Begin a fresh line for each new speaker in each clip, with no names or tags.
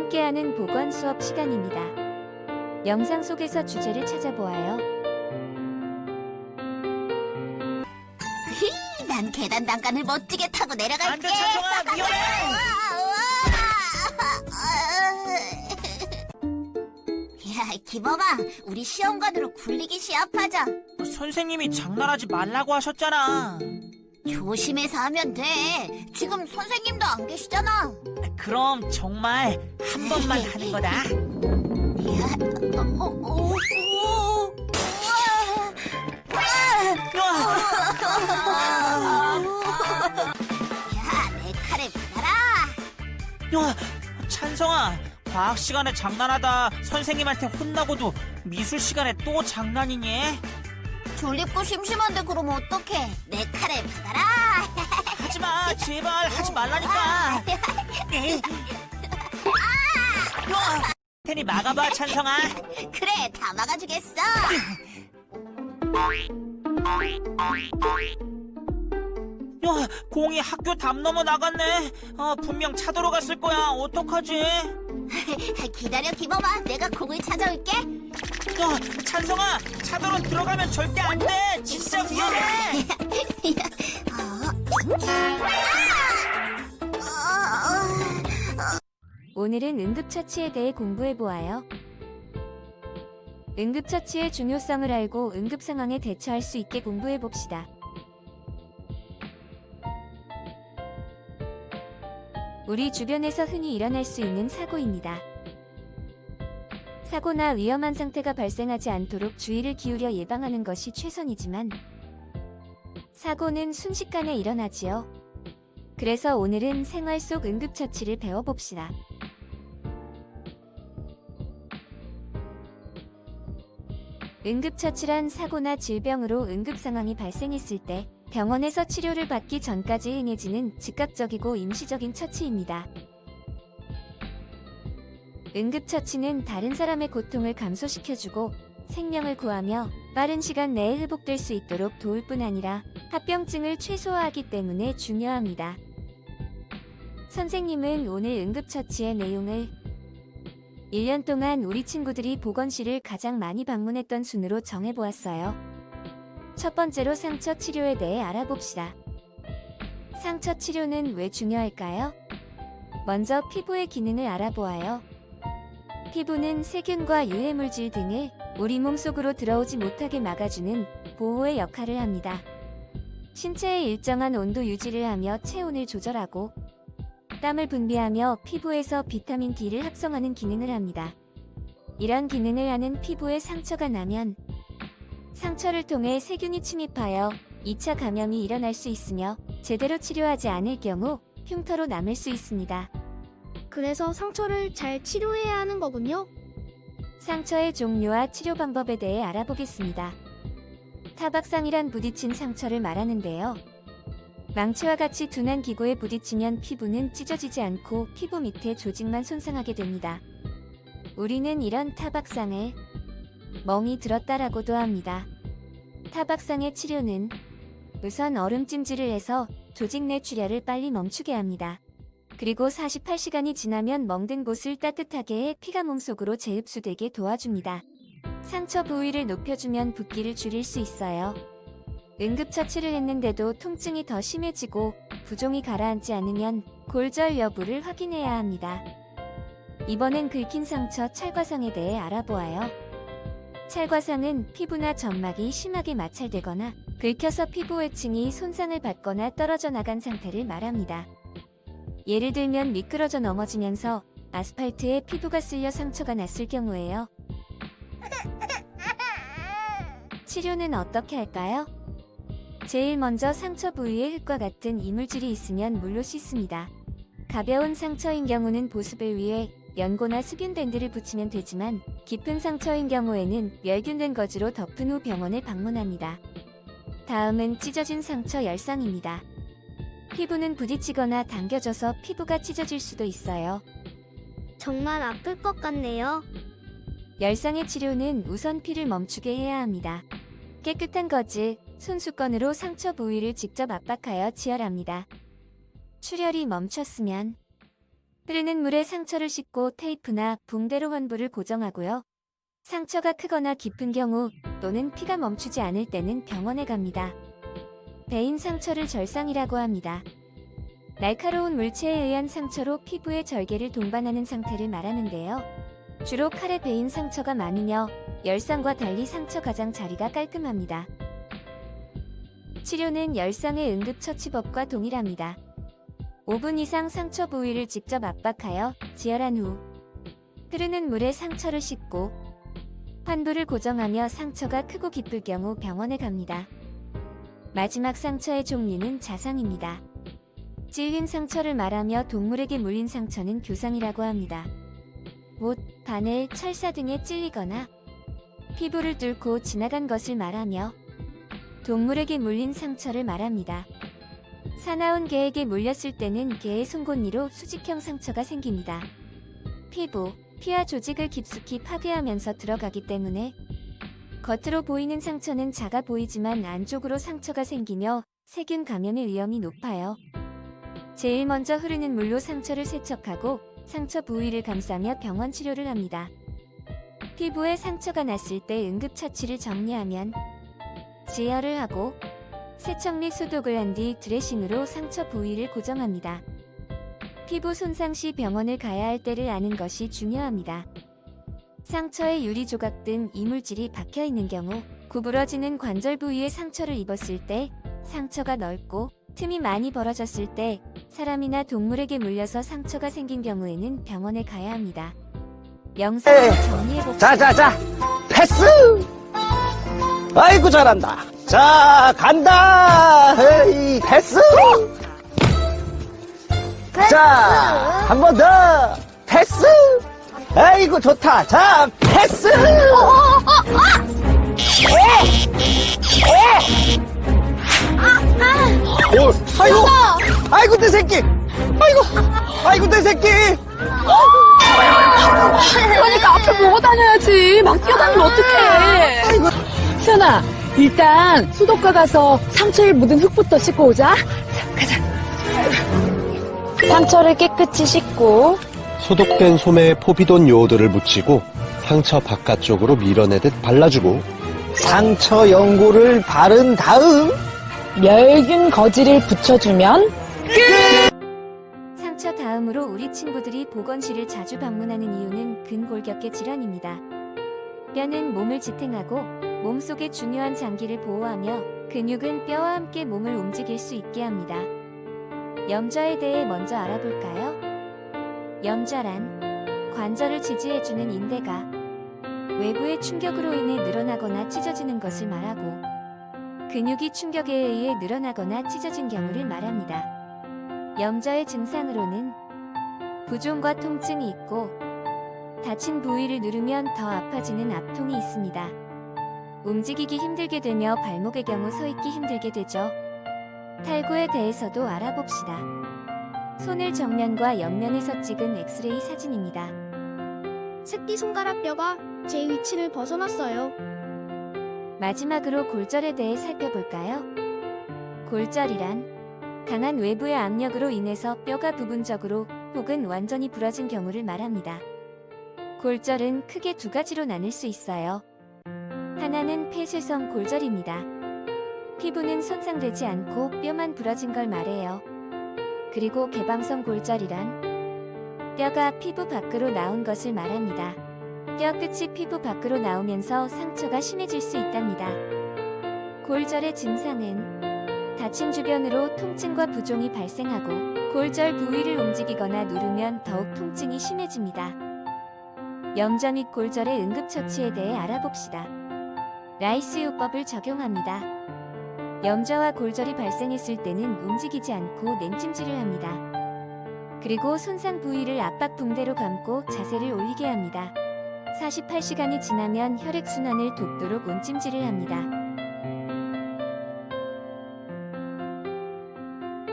함께하는 보건 수업 시간입니다. 영상 속에서 주제를 찾아보아요.
난 계단 난간을 멋지게 타고 내려갈게.
안 돼, 찬성아, 위험해!
야, 기범아, 우리 시험관으로 굴리기 시합하자.
선생님이 장난하지 말라고 하셨잖아.
조심해서 하면 돼. 지금 선생님도 안 계시잖아.
그럼 정말 한 번만 하는 거다.
야, 야, 내 칼을 받아라.
야, 찬성아, 과학 시간에 장난하다 선생님한테 혼나고도 미술 시간에 또 장난이니?
졸립고 심심한데 그럼 어떡해? 내 칼을 받아라.
하지마, 제발 하지 말라니까. 테니 막아봐, 찬성아.
그래, 다 막아주겠어.
야, 공이 학교 담 넘어 나갔네. 분명 차도로 갔을 거야. 어떡하지?
기다려, 기범아. 내가 공을 찾아올게.
야, 찬성아, 차도로 들어가면 절대 안 돼. 진짜 위험해.
오늘은 응급처치에 대해 공부해보아요. 응급처치의 중요성을 알고 응급상황에 대처할 수 있게 공부해봅시다. 우리 주변에서 흔히 일어날 수 있는 사고입니다. 사고나 위험한 상태가 발생하지 않도록 주의를 기울여 예방하는 것이 최선이지만 사고는 순식간에 일어나지요. 그래서 오늘은 생활 속 응급처치를 배워봅시다. 응급처치란 사고나 질병으로 응급상황이 발생했을 때 병원에서 치료를 받기 전까지 행해지는 즉각적이고 임시적인 처치입니다. 응급처치는 다른 사람의 고통을 감소시켜주고 생명을 구하며 빠른 시간 내에 회복될 수 있도록 도울 뿐 아니라 합병증을 최소화하기 때문에 중요합니다. 선생님은 오늘 응급처치의 내용을 1년 동안 우리 친구들이 보건실을 가장 많이 방문했던 순으로 정해보았어요. 첫 번째로 상처 치료에 대해 알아봅시다. 상처 치료는 왜 중요할까요? 먼저 피부의 기능을 알아보아요. 피부는 세균과 유해물질 등을 우리 몸속으로 들어오지 못하게 막아주는 보호의 역할을 합니다. 신체의 일정한 온도 유지를 하며 체온을 조절하고 땀을 분비하며 피부에서 비타민 D를 합성하는 기능을 합니다. 이런 기능을 하는 피부에 상처가 나면 상처를 통해 세균이 침입하여 2차 감염이 일어날 수 있으며 제대로 치료하지 않을 경우 흉터로 남을 수 있습니다.
그래서 상처를 잘 치료해야 하는 거군요.
상처의 종류와 치료 방법에 대해 알아보겠습니다. 타박상이란 부딪힌 상처를 말하는데요. 망치와 같이 둔한 기구에 부딪히면 피부는 찢어지지 않고 피부 밑에 조직만 손상하게 됩니다. 우리는 이런 타박상을 멍이 들었다라고도 합니다. 타박상의 치료는 우선 얼음찜질을 해서 조직 내 출혈을 빨리 멈추게 합니다. 그리고 48시간이 지나면 멍든 곳을 따뜻하게 해 피가 몸속으로 재흡수되게 도와줍니다. 상처 부위를 높여주면 붓기를 줄일 수 있어요. 응급처치를 했는데도 통증이 더 심해지고 부종이 가라앉지 않으면 골절 여부를 확인해야 합니다. 이번엔 긁힌 상처 찰과상에 대해 알아보아요. 찰과상은 피부나 점막이 심하게 마찰되거나 긁혀서 피부 외층이 손상을 받거나 떨어져 나간 상태를 말합니다. 예를 들면 미끄러져 넘어지면서 아스팔트에 피부가 쓸려 상처가 났을 경우에요. 치료는 어떻게 할까요? 제일 먼저 상처 부위에 흙과 같은 이물질이 있으면 물로 씻습니다. 가벼운 상처인 경우는 보습을 위해 연고나 수분 밴드를 붙이면 되지만 깊은 상처인 경우에는 멸균된 거즈로 덮은 후 병원을 방문합니다. 다음은 찢어진 상처 열상입니다. 피부는 부딪히거나 당겨져서 피부가 찢어질 수도 있어요.
정말 아플 것 같네요.
열상의 치료는 우선 피를 멈추게 해야 합니다. 깨끗한 거즈, 손수건으로 상처 부위를 직접 압박하여 치열합니다. 출혈이 멈췄으면 흐르는 물에 상처를 씻고 테이프나 붕대로 환부를 고정하고요. 상처가 크거나 깊은 경우 또는 피가 멈추지 않을 때는 병원에 갑니다. 베인 상처를 절상이라고 합니다. 날카로운 물체에 의한 상처로 피부의 절개를 동반하는 상태를 말하는데요. 주로 칼에 베인 상처가 많으며 열상과 달리 상처 가장 자리가 깔끔합니다. 치료는 열상의 응급처치법과 동일합니다. 5분 이상 상처 부위를 직접 압박하여 지혈한 후 흐르는 물에 상처를 씻고 환부를 고정하며 상처가 크고 깊을 경우 병원에 갑니다. 마지막 상처의 종류는 자상입니다. 찔린 상처를 말하며 동물에게 물린 상처는 교상이라고 합니다. 못, 바늘, 철사 등에 찔리거나 피부를 뚫고 지나간 것을 말하며 동물에게 물린 상처를 말합니다. 사나운 개에게 물렸을 때는 개의 송곳니로 수직형 상처가 생깁니다. 피부, 피와 조직을 깊숙이 파괴하면서 들어가기 때문에 겉으로 보이는 상처는 작아 보이지만 안쪽으로 상처가 생기며 세균 감염의 위험이 높아요. 제일 먼저 흐르는 물로 상처를 세척하고 상처 부위를 감싸며 병원 치료를 합니다. 피부에 상처가 났을 때 응급처치를 정리하면 지혈을 하고 세척 및 소독을 한 뒤 드레싱으로 상처 부위를 고정합니다. 피부 손상 시 병원을 가야 할 때를 아는 것이 중요합니다. 상처에 유리 조각 등 이물질이 박혀 있는 경우, 구부러지는 관절 부위에 상처를 입었을 때, 상처가 넓고 틈이 많이 벌어졌을 때, 사람이나 동물에게 물려서 상처가 생긴 경우에는 병원에 가야 합니다. 영상을 정리해봅시다.
자자자 패스. 아이고 잘한다. 자 간다. 에이, 패스. 자 한 번 더 패스. 아이고 좋다. 자 패스. 아이고 아이고 내 새끼. 아이고 내 새끼.
그러니까 앞을 보고 다녀야지. 막 뛰어다니면 어떡해. 수연아, 일단 수도가 가서 상처에 묻은 흙부터 씻고 오자. 자, 가자. 상처를 깨끗이 씻고
소독된 솜에 포비돈 요오드를 묻히고 상처 바깥쪽으로 밀어내듯 발라주고
상처 연고를 바른 다음
멸균 거지를 붙여주면
상처 다음으로 우리 친구들이 보건실을 자주 방문하는 이유는 근골격계 질환입니다. 뼈는 몸을 지탱하고 몸속의 중요한 장기를 보호하며 근육은 뼈와 함께 몸을 움직일 수 있게 합니다. 염좌에 대해 먼저 알아볼까요? 염좌란 관절을 지지해주는 인대가 외부의 충격으로 인해 늘어나거나 찢어지는 것을 말하고 근육이 충격에 의해 늘어나거나 찢어진 경우를 말합니다. 염좌의 증상으로는 부종과 통증이 있고 다친 부위를 누르면 더 아파지는 압통이 있습니다. 움직이기 힘들게 되며 발목의 경우 서 있기 힘들게 되죠. 탈구에 대해서도 알아봅시다. 손을 정면과 옆면에서 찍은 엑스레이 사진입니다.
새끼손가락 뼈가 제 위치를 벗어났어요.
마지막으로 골절에 대해 살펴볼까요? 골절이란 강한 외부의 압력으로 인해서 뼈가 부분적으로 혹은 완전히 부러진 경우를 말합니다. 골절은 크게 두 가지로 나눌 수 있어요. 하나는 폐쇄성 골절입니다. 피부는 손상되지 않고 뼈만 부러진 걸 말해요. 그리고 개방성 골절이란 뼈가 피부 밖으로 나온 것을 말합니다. 뼈 끝이 피부 밖으로 나오면서 상처가 심해질 수 있답니다. 골절의 증상은 다친 주변으로 통증과 부종이 발생하고 골절 부위를 움직이거나 누르면 더욱 통증이 심해집니다. 염좌 및 골절의 응급처치에 대해 알아봅시다. 라이스 요법을 적용합니다. 염좌와 골절이 발생했을 때는 움직이지 않고 냉찜질을 합니다. 그리고 손상 부위를 압박 붕대로 감고 자세를 올리게 합니다. 48시간이 지나면 혈액순환을 돕도록 온찜질을 합니다.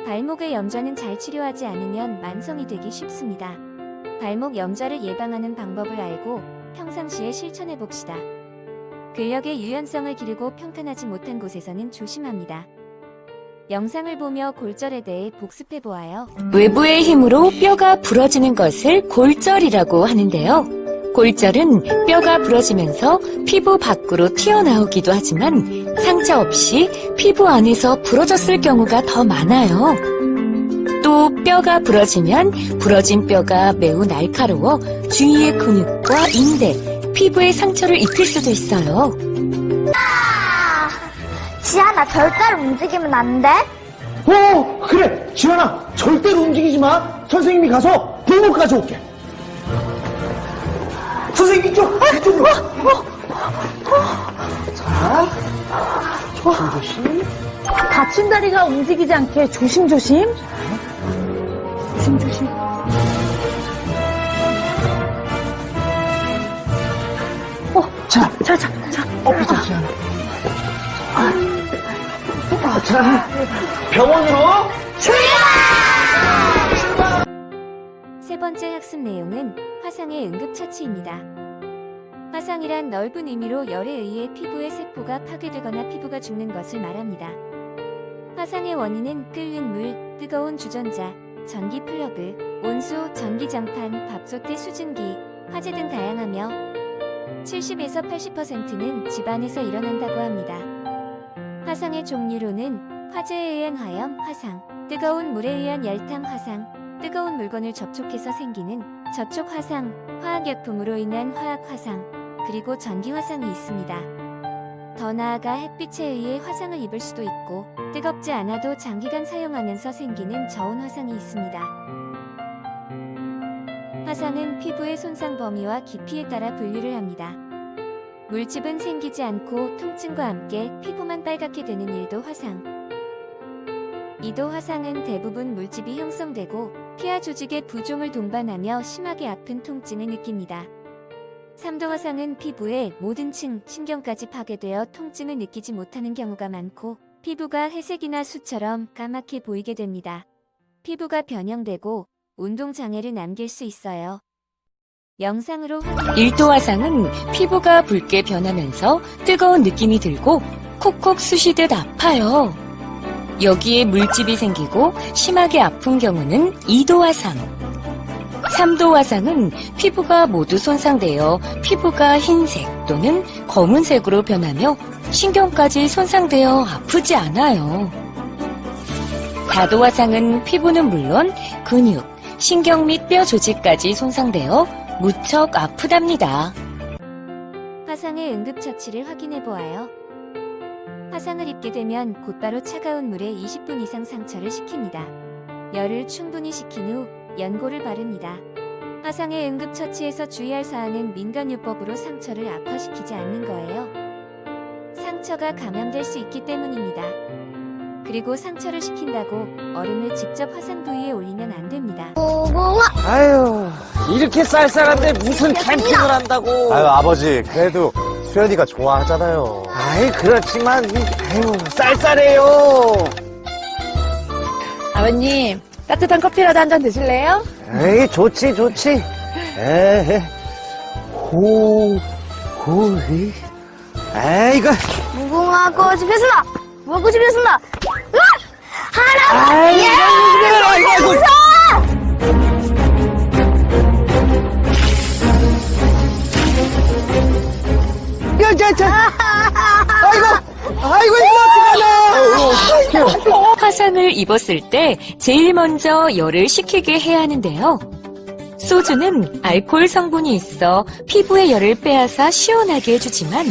발목의 염좌는 잘 치료하지 않으면 만성이 되기 쉽습니다. 발목 염좌를 예방하는 방법을 알고 평상시에 실천해봅시다. 근력의 유연성을 기르고 평탄하지 못한 곳에서는 조심합니다. 영상을 보며 골절에 대해 복습해 보아요.
외부의 힘으로 뼈가 부러지는 것을 골절이라고 하는데요. 골절은 뼈가 부러지면서 피부 밖으로 튀어나오기도 하지만 상처 없이 피부 안에서 부러졌을 경우가 더 많아요. 또 뼈가 부러지면 부러진 뼈가 매우 날카로워 주위의 근육과 인대, 피부에 상처를 입힐 수도 있어요.
지안아, 절대로 움직이면 안 돼?
그래, 지현아, 절대로 움직이지 마. 선생님이 가서 볼목 가져올게. 선생님, 이쪽으로. 자, 조심조심.
다친 다리가 움직이지 않게 조심조심. 조심조심.
자, 엎드려, 지현아. 자, 병원으로.
세 번째 학습 내용은 화상의 응급처치입니다. 화상이란 넓은 의미로 열에 의해 피부의 세포가 파괴되거나 피부가 죽는 것을 말합니다. 화상의 원인은 끓는 물, 뜨거운 주전자, 전기 플러그, 온수, 전기장판, 밥솥대 수증기, 화재 등 다양하며 70에서 80%는 집안에서 일어난다고 합니다. 화상의 종류로는 화재에 의한 화염, 화상, 뜨거운 물에 의한 열탕 화상, 뜨거운 물건을 접촉해서 생기는 접촉 화상, 화학약품으로 인한 화학 화상, 그리고 전기 화상이 있습니다. 더 나아가 햇빛에 의해 화상을 입을 수도 있고 뜨겁지 않아도 장기간 사용하면서 생기는 저온 화상이 있습니다. 화상은 피부의 손상 범위와 깊이에 따라 분류를 합니다. 물집은 생기지 않고 통증과 함께 피부만 빨갛게 되는 1도 화상. 2도 화상은 대부분 물집이 형성되고 피하 조직의 부종을 동반하며 심하게 아픈 통증을 느낍니다. 3도 화상은 피부의 모든 층, 신경까지 파괴되어 통증을 느끼지 못하는 경우가 많고 피부가 회색이나 수처럼 까맣게 보이게 됩니다. 피부가 변형되고 운동장애를 남길 수 있어요. 영상으로
1도 화상은 피부가 붉게 변하면서 뜨거운 느낌이 들고 콕콕 쑤시듯 아파요. 여기에 물집이 생기고 심하게 아픈 경우는 2도 화상. 3도 화상은 피부가 모두 손상되어 피부가 흰색 또는 검은색으로 변하며 신경까지 손상되어 아프지 않아요. 4도 화상은 피부는 물론 근육, 신경 및 뼈 조직까지 손상되어 무척 아프답니다.
화상의 응급처치를 확인해 보아요. 화상을 입게 되면 곧바로 차가운 물에 20분 이상 상처를 식힙니다. 열을 충분히 식힌 후 연고를 바릅니다. 화상의 응급처치에서 주의할 사항은 민간요법으로 상처를 악화시키지 않는 거예요. 상처가 감염될 수 있기 때문입니다. 그리고 상처를 식힌다고 얼음을 직접 화상 부위에 올리면 안 됩니다.
아유, 이렇게 쌀쌀한데 무슨 캠핑을 한다고.
아유, 아버지, 그래도 수연이가 좋아하잖아요.
아이, 그렇지만, 아유, 쌀쌀해요.
아버님, 따뜻한 커피라도 한 잔 드실래요?
에이, 좋지. 에이, 에이. 이거.
무궁화 꽃이 피었습니다. 무궁화 꽃이 피었습니다.
아이, 아이고. 아이고, 이거 어떡하나.
화상을 입었을 때 제일 먼저 열을 식히게 해야 하는데요. 소주는 알코올 성분이 있어 피부의 열을 빼앗아 시원하게 해주지만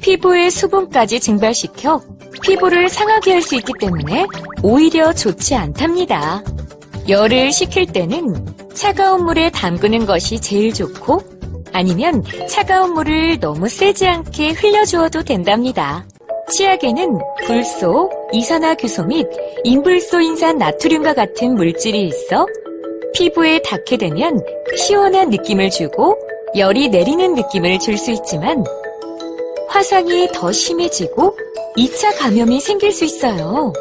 피부의 수분까지 증발시켜 피부를 상하게 할 수 있기 때문에 오히려 좋지 않답니다. 열을 식힐 때는 차가운 물에 담그는 것이 제일 좋고 아니면 차가운 물을 너무 세지 않게 흘려주어도 된답니다. 치약에는 불소, 이산화규소 및 인불소인산 나트륨과 같은 물질이 있어 피부에 닿게 되면 시원한 느낌을 주고 열이 내리는 느낌을 줄 수 있지만 화상이 더 심해지고 2차 감염이 생길 수 있어요.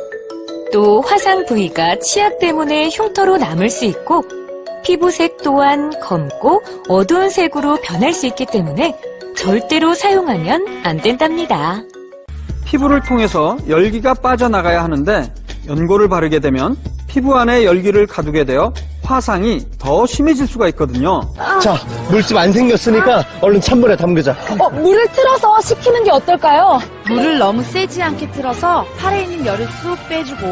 또 화상 부위가 치약 때문에 흉터로 남을 수 있고 피부색 또한 검고 어두운 색으로 변할 수 있기 때문에 절대로 사용하면 안 된답니다.
피부를 통해서 열기가 빠져나가야 하는데 연고를 바르게 되면 피부 안에 열기를 가두게 되어 화상이 더 심해질 수가 있거든요.
자, 물집 안 생겼으니까 얼른 찬물에 담그자.
물을 틀어서 식히는 게 어떨까요?
물을 너무 세지 않게 틀어서 팔에 있는 열을 쑥 빼주고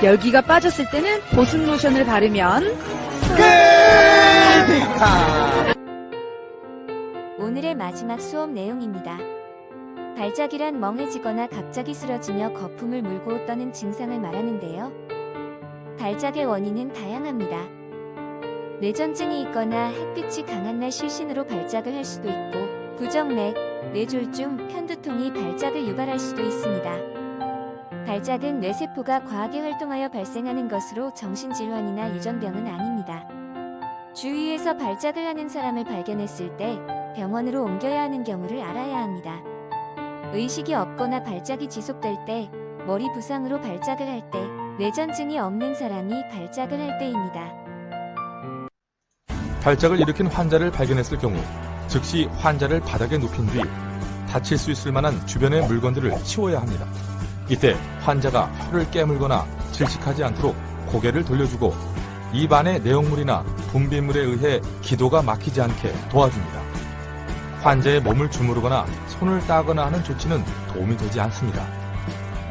열기가 빠졌을 때는 보습 로션을 바르면
오늘의 마지막 수업 내용입니다. 발작이란 멍해지거나 갑자기 쓰러지며 거품을 물고 떠는 증상을 말하는데요. 발작의 원인은 다양합니다. 뇌전증이 있거나 햇빛이 강한 날 실신으로 발작을 할 수도 있고 부정맥, 뇌졸중, 편두통이 발작을 유발할 수도 있습니다. 발작은 뇌세포가 과하게 활동하여 발생하는 것으로 정신질환이나 유전병은 아닙니다. 주위에서 발작을 하는 사람을 발견했을 때 병원으로 옮겨야 하는 경우를 알아야 합니다. 의식이 없거나 발작이 지속될 때, 머리 부상으로 발작을 할 때, 뇌전증이 없는 사람이 발작을 할 때입니다.
발작을 일으킨 환자를 발견했을 경우 즉시 환자를 바닥에 눕힌 뒤 다칠 수 있을 만한 주변의 물건들을 치워야 합니다. 이때 환자가 혀를 깨물거나 질식하지 않도록 고개를 돌려주고 입 안의 내용물이나 분비물에 의해 기도가 막히지 않게 도와줍니다. 환자의 몸을 주무르거나 손을 따거나 하는 조치는 도움이 되지 않습니다.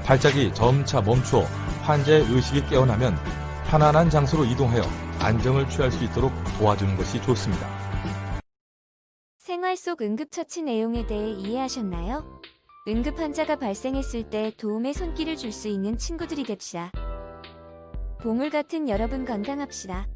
발작이 점차 멈추어 환자의 의식이 깨어나면 편안한 장소로 이동하여 안정을 취할 수 있도록 도와주는 것이 좋습니다.
생활 속 응급처치 내용에 대해 이해하셨나요? 응급 환자가 발생했을 때 도움의 손길을 줄 수 있는 친구들이 됩시다. 보물 같은 여러분 건강합시다.